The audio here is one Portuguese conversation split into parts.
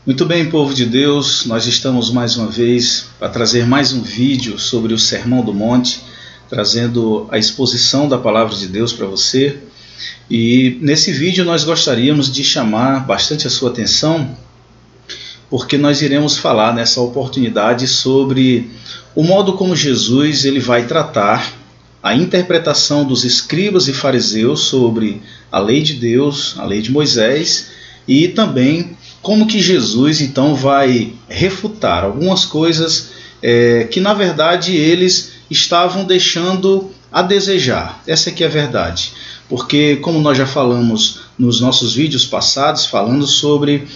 Muito bem, povo de Deus, nós estamos mais uma vez para trazer mais um vídeo sobre o Sermão do Monte, trazendo a exposição da Palavra de Deus para você. E nesse vídeo nós gostaríamos de chamar bastante a sua atenção, porque nós iremos falar nessa oportunidade sobre o modo como Jesus ele vai tratar a interpretação dos escribas e fariseus sobre a lei de Deus, a lei de Moisés, e também como que Jesus então vai refutar algumas coisas que na verdade eles estavam deixando a desejar. Essa aqui é a verdade. Porque, como nós já falamos nos nossos vídeos passados, falando sobre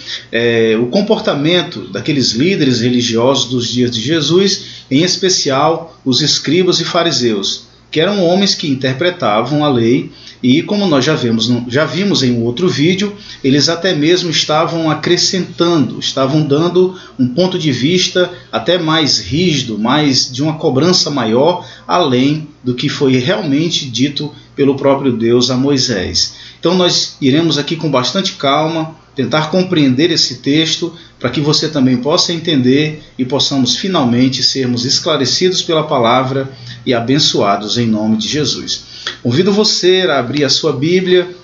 o comportamento daqueles líderes religiosos dos dias de Jesus, em especial os escribas e fariseus, que eram homens que interpretavam a lei e, como nós já vimos em um outro vídeo, eles até mesmo estavam acrescentando, estavam dando um ponto de vista até mais rígido, mais de uma cobrança maior, além do que foi realmente dito pelo próprio Deus a Moisés. Então nós iremos aqui com bastante calma tentar compreender esse texto para que você também possa entender e possamos finalmente sermos esclarecidos pela palavra e abençoados em nome de Jesus. Convido você a abrir a sua Bíblia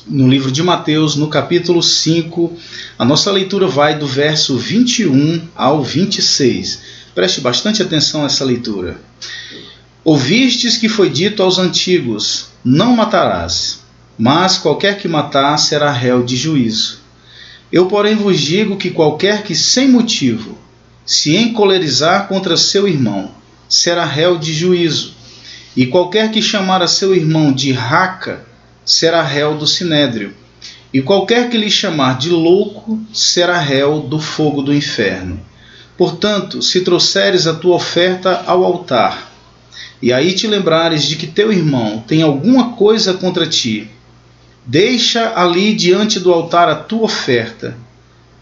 no livro de Mateus, no capítulo 5. A nossa leitura vai do verso 21 ao 26. Preste bastante atenção a essa leitura. Ouvistes que foi dito aos antigos, não matarás, mas qualquer que matar será réu de juízo. Eu, porém, vos digo que qualquer que sem motivo se encolerizar contra seu irmão será réu de juízo, e qualquer que chamar a seu irmão de raca será réu do sinédrio, e qualquer que lhe chamar de louco será réu do fogo do inferno. Portanto, se trouxeres a tua oferta ao altar, e aí te lembrares de que teu irmão tem alguma coisa contra ti, deixa ali diante do altar a tua oferta,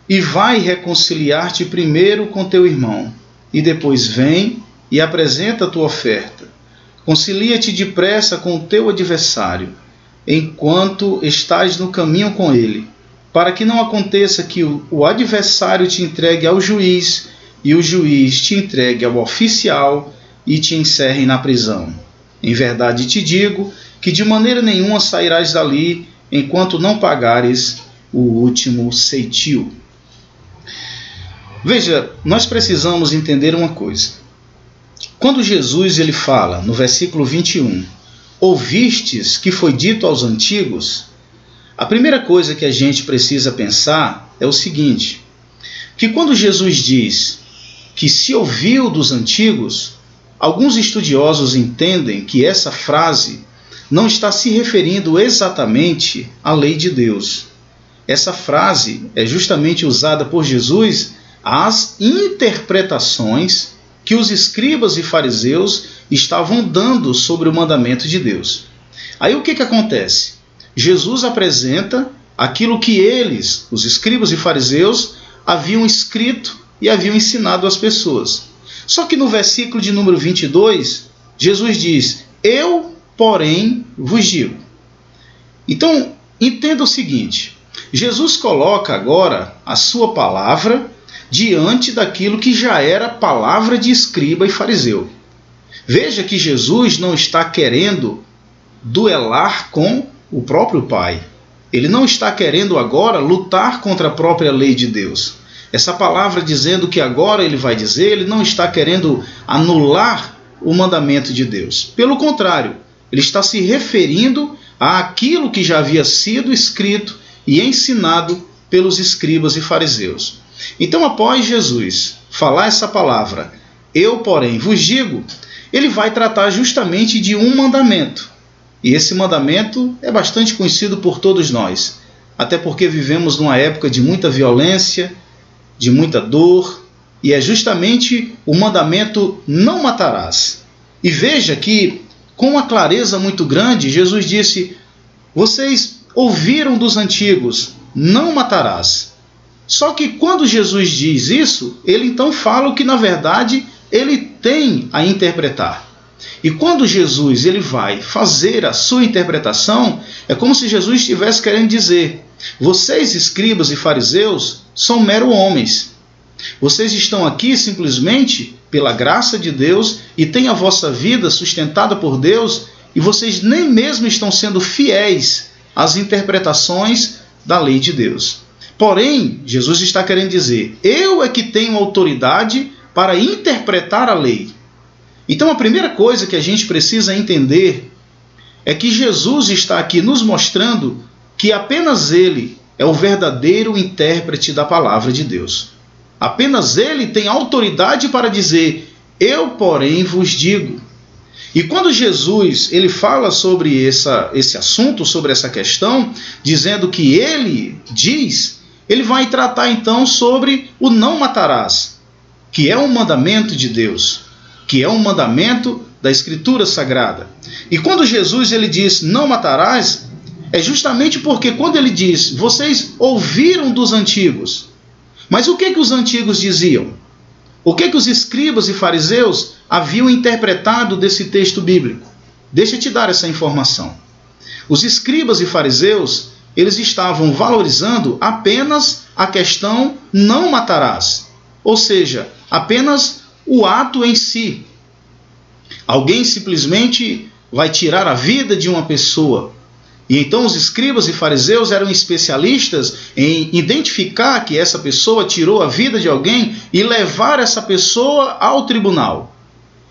e vai reconciliar-te primeiro com teu irmão, e depois vem e apresenta a tua oferta. Concilia-te depressa com o teu adversário, enquanto estás no caminho com ele, para que não aconteça que o adversário te entregue ao juiz, e o juiz te entregue ao oficial, e te encerrem na prisão. Em verdade te digo que de maneira nenhuma sairás dali, enquanto não pagares o último ceitil. Veja, nós precisamos entender uma coisa. Quando Jesus ele fala, no versículo 21, ouvistes que foi dito aos antigos, a primeira coisa que a gente precisa pensar é o seguinte, que quando Jesus diz que se ouviu dos antigos, alguns estudiosos entendem que essa frase não está se referindo exatamente à lei de Deus. Essa frase é justamente usada por Jesus às interpretações que os escribas e fariseus estavam dando sobre o mandamento de Deus. Aí o que acontece? Jesus apresenta aquilo que eles, os escribas e fariseus, haviam escrito e haviam ensinado às pessoas. Só que no versículo de número 22, Jesus diz, eu, porém, vos digo. Então, entenda o seguinte, Jesus coloca agora a sua palavra diante daquilo que já era palavra de escriba e fariseu. Veja que Jesus não está querendo duelar com o próprio Pai. Ele não está querendo agora lutar contra a própria lei de Deus. Essa palavra dizendo que agora ele vai dizer, ele não está querendo anular o mandamento de Deus. Pelo contrário, ele está se referindo àquilo que já havia sido escrito e ensinado pelos escribas e fariseus. Então, após Jesus falar essa palavra, eu, porém, vos digo, ele vai tratar justamente de um mandamento. E esse mandamento é bastante conhecido por todos nós, até porque vivemos numa época de muita violência, de muita dor, e é justamente o mandamento não matarás. E veja que, com uma clareza muito grande, Jesus disse, vocês ouviram dos antigos, não matarás. Só que quando Jesus diz isso, ele então fala o que na verdade ele tem a interpretar. E quando Jesus ele vai fazer a sua interpretação, é como se Jesus estivesse querendo dizer, Vocês, escribas e fariseus, são mero homens. Vocês estão aqui simplesmente pela graça de Deus e têm a vossa vida sustentada por Deus, e vocês nem mesmo estão sendo fiéis às interpretações da lei de Deus. Porém, Jesus está querendo dizer, eu é que tenho autoridade para interpretar a lei. Então a primeira coisa que a gente precisa entender é que Jesus está aqui nos mostrando que apenas Ele é o verdadeiro intérprete da palavra de Deus. Apenas Ele tem autoridade para dizer, eu, porém, vos digo. E quando Jesus ele fala sobre esse assunto, sobre essa questão, dizendo que Ele diz, Ele vai tratar então sobre o não matarás, que é um mandamento de Deus, que é um mandamento da Escritura Sagrada. E quando Jesus ele diz não matarás, é justamente porque quando ele diz, vocês ouviram dos antigos. Mas o que os antigos diziam? O que os escribas e fariseus haviam interpretado desse texto bíblico? Deixa eu te dar essa informação. Os escribas e fariseus, eles estavam valorizando apenas a questão não matarás. Ou seja, apenas o ato em si. Alguém simplesmente vai tirar a vida de uma pessoa. E então os escribas e fariseus eram especialistas em identificar que essa pessoa tirou a vida de alguém e levar essa pessoa ao tribunal.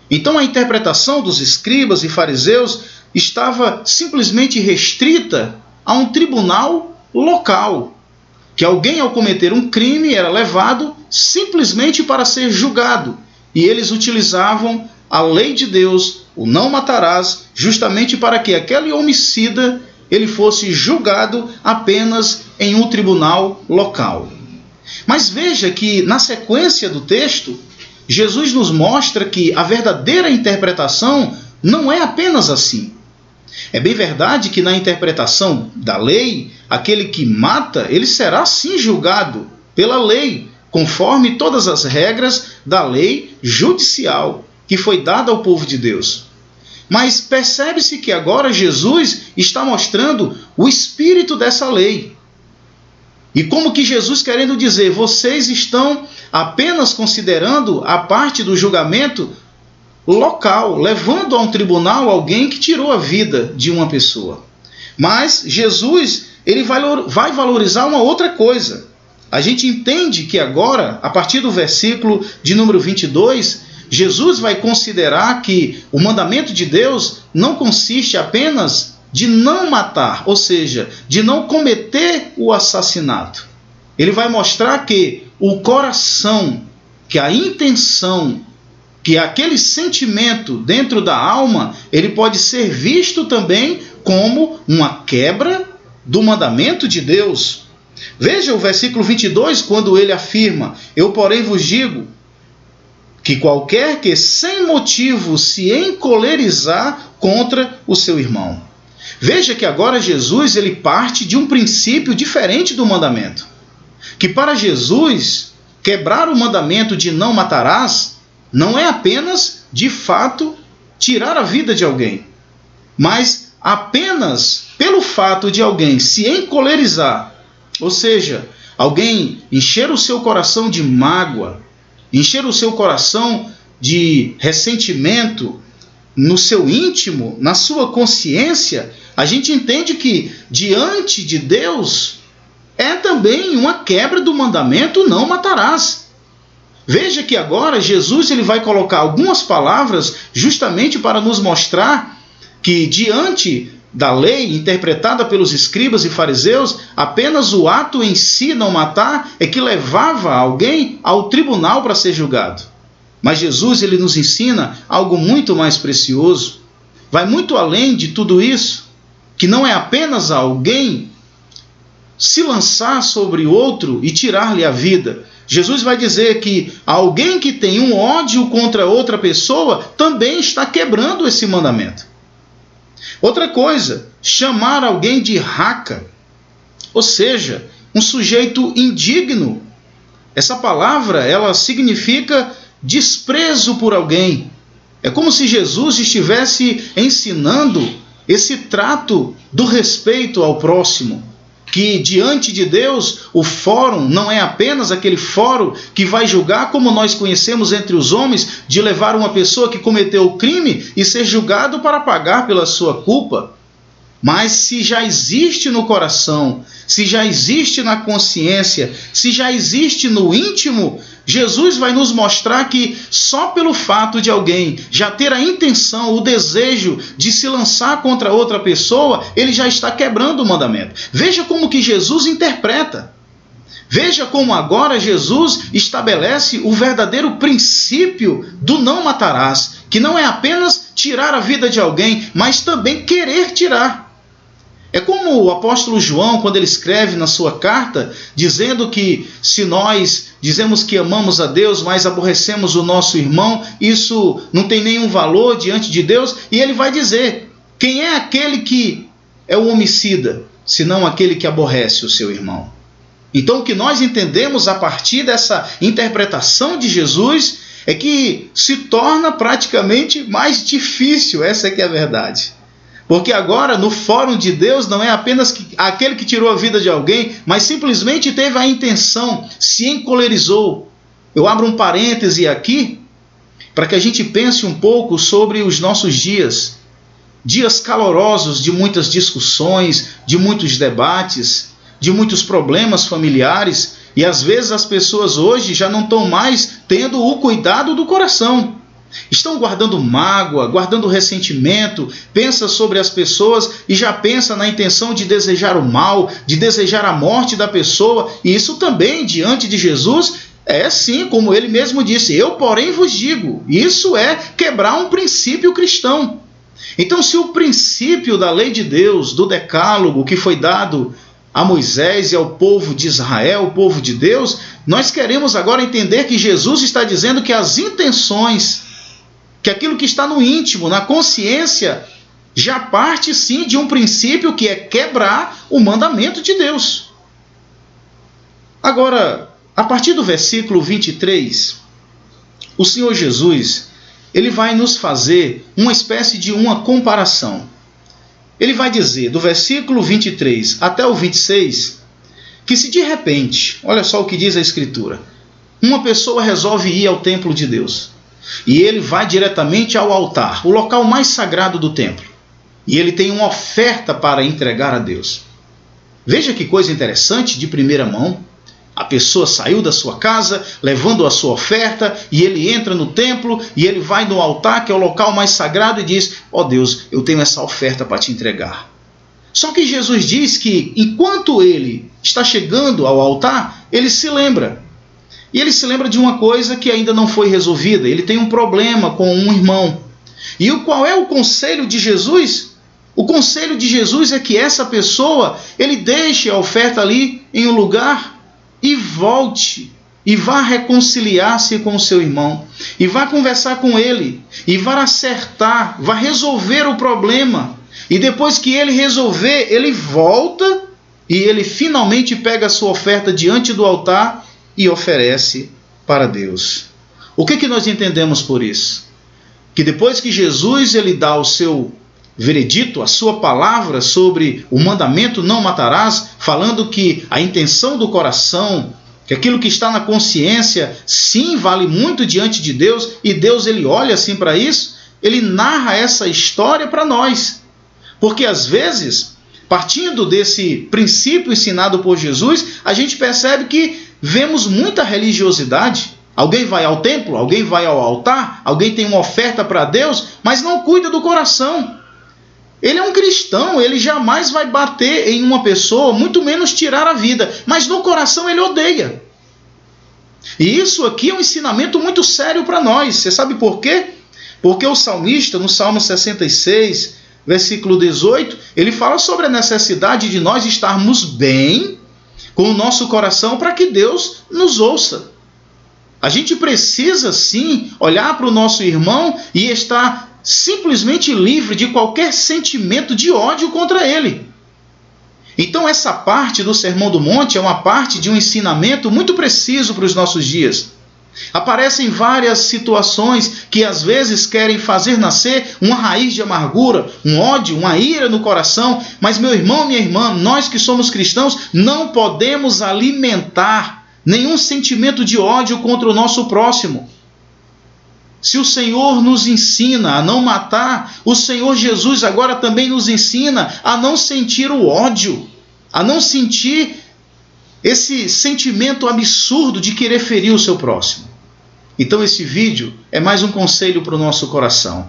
Então a interpretação dos escribas e fariseus estava simplesmente restrita a um tribunal local. Que alguém ao cometer um crime era levado simplesmente para ser julgado. E eles utilizavam a lei de Deus, o não matarás, justamente para que aquele homicida ele fosse julgado apenas em um tribunal local. Mas veja que na sequência do texto, Jesus nos mostra que a verdadeira interpretação não é apenas assim. É bem verdade que na interpretação da lei, aquele que mata, ele será sim julgado pela lei, conforme todas as regras da lei judicial que foi dada ao povo de Deus. Mas percebe-se que agora Jesus está mostrando o espírito dessa lei. E como que Jesus querendo dizer, vocês estão apenas considerando a parte do julgamento local, levando a um tribunal alguém que tirou a vida de uma pessoa. Mas Jesus ele vai valorizar uma outra coisa. A gente entende que agora, a partir do versículo de número 22, Jesus vai considerar que o mandamento de Deus não consiste apenas de não matar, ou seja, de não cometer o assassinato. Ele vai mostrar que o coração, que a intenção, que aquele sentimento dentro da alma, ele pode ser visto também como uma quebra do mandamento de Deus. Veja o versículo 22, quando ele afirma, eu porém vos digo, que qualquer que sem motivo se encolerizar contra o seu irmão. Veja que agora Jesus ele parte de um princípio diferente do mandamento. Que para Jesus, quebrar o mandamento de não matarás, não é apenas, de fato, tirar a vida de alguém. Mas apenas pelo fato de alguém se encolerizar, ou seja, alguém encher o seu coração de mágoa, encher o seu coração de ressentimento no seu íntimo, na sua consciência, a gente entende que diante de Deus é também uma quebra do mandamento não matarás. Veja que agora Jesus ele vai colocar algumas palavras justamente para nos mostrar que diante da lei interpretada pelos escribas e fariseus, apenas o ato em si, não matar, é que levava alguém ao tribunal para ser julgado. Mas Jesus ele nos ensina algo muito mais precioso. Vai muito além de tudo isso, que não é apenas alguém se lançar sobre o outro e tirar-lhe a vida. Jesus vai dizer que alguém que tem um ódio contra outra pessoa também está quebrando esse mandamento. Outra coisa, chamar alguém de raca, ou seja, um sujeito indigno. Essa palavra, ela significa desprezo por alguém. É como se Jesus estivesse ensinando esse trato do respeito ao próximo. que diante de Deus o fórum não é apenas aquele fórum que vai julgar como nós conhecemos entre os homens, de levar uma pessoa que cometeu o crime e ser julgado para pagar pela sua culpa. Mas se já existe no coração, se já existe na consciência, se já existe no íntimo, Jesus vai nos mostrar que só pelo fato de alguém já ter a intenção, o desejo de se lançar contra outra pessoa, ele já está quebrando o mandamento. Veja como que Jesus interpreta. Veja como agora Jesus estabelece o verdadeiro princípio do não matarás, que não é apenas tirar a vida de alguém, mas também querer tirar. É como o apóstolo João, quando ele escreve na sua carta, dizendo que se nós dizemos que amamos a Deus, mas aborrecemos o nosso irmão, isso não tem nenhum valor diante de Deus. E ele vai dizer, quem é aquele que é o homicida, senão aquele que aborrece o seu irmão? Então o que nós entendemos a partir dessa interpretação de Jesus é que se torna praticamente mais difícil, essa é que é a verdade. Porque agora, no fórum de Deus, não é apenas aquele que tirou a vida de alguém, mas simplesmente teve a intenção, se encolerizou. Eu abro um parêntese aqui, para que a gente pense um pouco sobre os nossos dias. Dias calorosos de muitas discussões, de muitos debates, de muitos problemas familiares. E às vezes as pessoas hoje já não estão mais tendo o cuidado do coração. Estão guardando mágoa, guardando ressentimento, pensa sobre as pessoas e já pensa na intenção de desejar o mal, de desejar a morte da pessoa. E isso também, diante de Jesus, é sim, como ele mesmo disse, eu porém vos digo. Isso é quebrar um princípio cristão. Então, se o princípio da lei de Deus, do decálogo que foi dado a Moisés e ao povo de Israel, o povo de Deus, nós queremos agora entender que Jesus está dizendo que as intenções, que aquilo que está no íntimo, na consciência, já parte sim de um princípio que é quebrar o mandamento de Deus. Agora, a partir do versículo 23, o Senhor Jesus, ele vai nos fazer uma espécie de uma comparação. Ele vai dizer, do versículo 23 até o 26, que se de repente, olha só o que diz a Escritura, uma pessoa resolve ir ao templo de Deus, e ele vai diretamente ao altar, o local mais sagrado do templo. E ele tem uma oferta para entregar a Deus. Veja que coisa interessante, de primeira mão. A pessoa saiu da sua casa, levando a sua oferta, e ele entra no templo, e ele vai no altar, que é o local mais sagrado, e diz, ó Deus, eu tenho essa oferta para te entregar. Só que Jesus diz que, enquanto ele está chegando ao altar, ele se lembra. E ele se lembra de uma coisa que ainda não foi resolvida. Ele tem um problema com um irmão. E qual é o conselho de Jesus? O conselho de Jesus é que essa pessoa, ele deixe a oferta ali em um lugar e volte. E vá reconciliar-se com o seu irmão. E vá conversar com ele. E vá acertar, vá resolver o problema. E depois que ele resolver, ele volta e ele finalmente pega a sua oferta diante do altar e oferece para Deus. O que nós entendemos por isso? Que depois que Jesus ele dá o seu veredito, a sua palavra sobre o mandamento não matarás, falando que a intenção do coração, que aquilo que está na consciência, sim, vale muito diante de Deus, e Deus ele olha assim para isso, ele narra essa história para nós. Porque às vezes, partindo desse princípio ensinado por Jesus, a gente percebe que vemos muita religiosidade. Alguém vai ao templo, alguém vai ao altar, alguém tem uma oferta para Deus, mas não cuida do coração. Ele é um cristão, ele jamais vai bater em uma pessoa, muito menos tirar a vida, mas no coração ele odeia. E isso aqui é um ensinamento muito sério para nós. Você sabe por quê? Porque o salmista, no Salmo 66, versículo 18, ele fala sobre a necessidade de nós estarmos bem com o nosso coração para que Deus nos ouça. A gente precisa sim olhar para o nosso irmão e estar simplesmente livre de qualquer sentimento de ódio contra ele. Então essa parte do Sermão do Monte é uma parte de um ensinamento muito preciso para os nossos dias. Aparecem várias situações que às vezes querem fazer nascer uma raiz de amargura, um ódio, uma ira no coração. Mas meu irmão, minha irmã, nós que somos cristãos não podemos alimentar nenhum sentimento de ódio contra o nosso próximo. Se o Senhor nos ensina a não matar, o Senhor Jesus agora também nos ensina a não sentir o ódio, a não sentir esse sentimento absurdo de querer ferir o seu próximo. Então esse vídeo é mais um conselho para o nosso coração.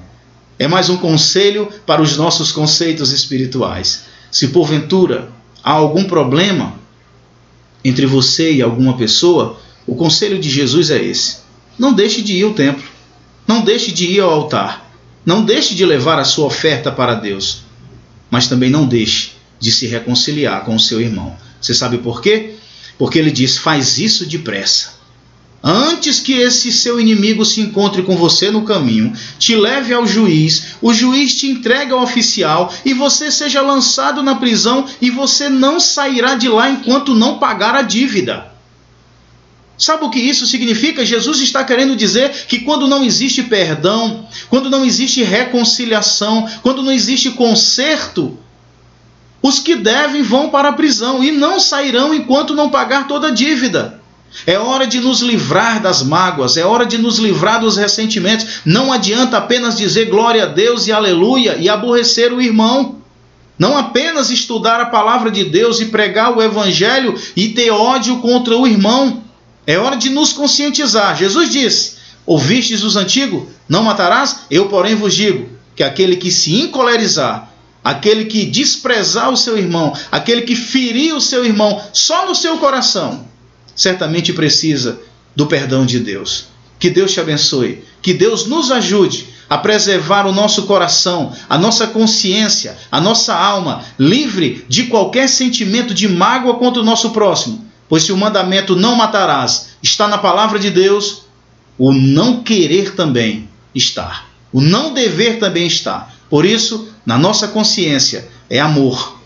É mais um conselho para os nossos conceitos espirituais. Se porventura há algum problema entre você e alguma pessoa, o conselho de Jesus é esse: não deixe de ir ao templo, não deixe de ir ao altar, não deixe de levar a sua oferta para Deus, mas também não deixe de se reconciliar com o seu irmão. Você sabe por quê? Porque ele diz: faz isso depressa. Antes que esse seu inimigo se encontre com você no caminho, te leve ao juiz, o juiz te entregue ao oficial e você seja lançado na prisão e você não sairá de lá enquanto não pagar a dívida. Sabe o que isso significa? Jesus está querendo dizer que quando não existe perdão, quando não existe reconciliação, quando não existe conserto, os que devem vão para a prisão e não sairão enquanto não pagar toda a dívida. É hora de nos livrar das mágoas, é hora de nos livrar dos ressentimentos. Não adianta apenas dizer glória a Deus e aleluia e aborrecer o irmão. Não apenas estudar a palavra de Deus e pregar o evangelho e ter ódio contra o irmão. É hora de nos conscientizar. Jesus disse: ouvistes os antigos, não matarás? Eu, porém, vos digo que aquele que se encolerizar, aquele que desprezar o seu irmão, aquele que ferir o seu irmão só no seu coração, certamente precisa do perdão de Deus. Que Deus te abençoe. Que Deus nos ajude a preservar o nosso coração, a nossa consciência, a nossa alma, livre de qualquer sentimento de mágoa contra o nosso próximo. Pois se o mandamento não matarás está na palavra de Deus, o não querer também está. O não dever também está. Por isso, na nossa consciência é amor,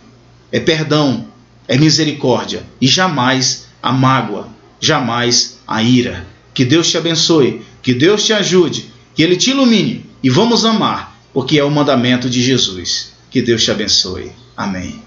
é perdão, é misericórdia e jamais a mágoa, jamais a ira. Que Deus te abençoe, que Deus te ajude, que Ele te ilumine e vamos amar, porque é o mandamento de Jesus. Que Deus te abençoe. Amém.